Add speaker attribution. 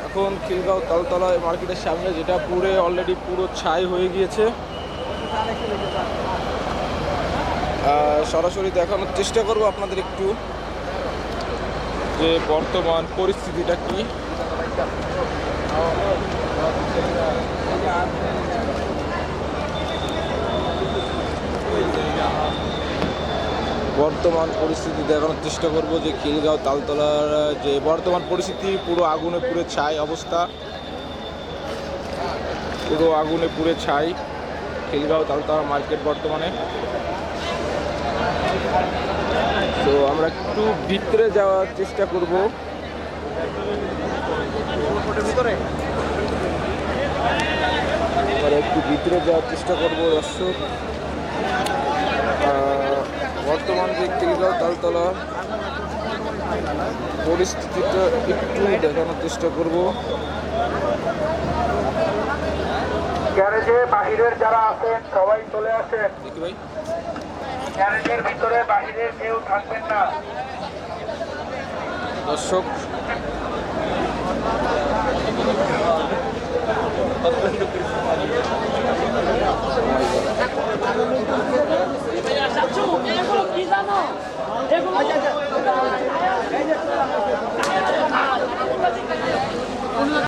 Speaker 1: এখন খিলগাঁও তালতলা মার্কেটের সামনে, যেটা পুরে অলরেডি পুরো ছাই হয়ে গিয়েছে। সরাসরি দেখানোর চেষ্টা করব আপনাদের একটু যে বর্তমান পরিস্থিতিটা কি। বর্তমান পরিস্থিতি দেখানোর চেষ্টা করব যে খিলগাঁও তালতলার যে বর্তমান পরিস্থিতি, পুরো আগুনে পুড়ে ছাই অবস্থা, পুরো আগুনে পুড়ে ছাই খিলগাঁও তালতলা মার্কেট বর্তমানে। তো আমরা একটু ভিতরে যাওয়ার চেষ্টা করব। একটু ভিতরে যাওয়ার চেষ্টা করবো দর্শক। বর্তমান যে খিলগাঁও তালতলা পরিস্থিতিটা একটু দেখানোর চেষ্টা করব।
Speaker 2: গ্যারেজে বাহিরের যারা আছেন সবাই চলে আসেন।
Speaker 1: দেখি ভাই,
Speaker 2: গ্যারেজের ভিতরে বাহিরের কেউ থাকবেন না
Speaker 1: দর্শক।
Speaker 3: এগুলো কি জানো? এগুলো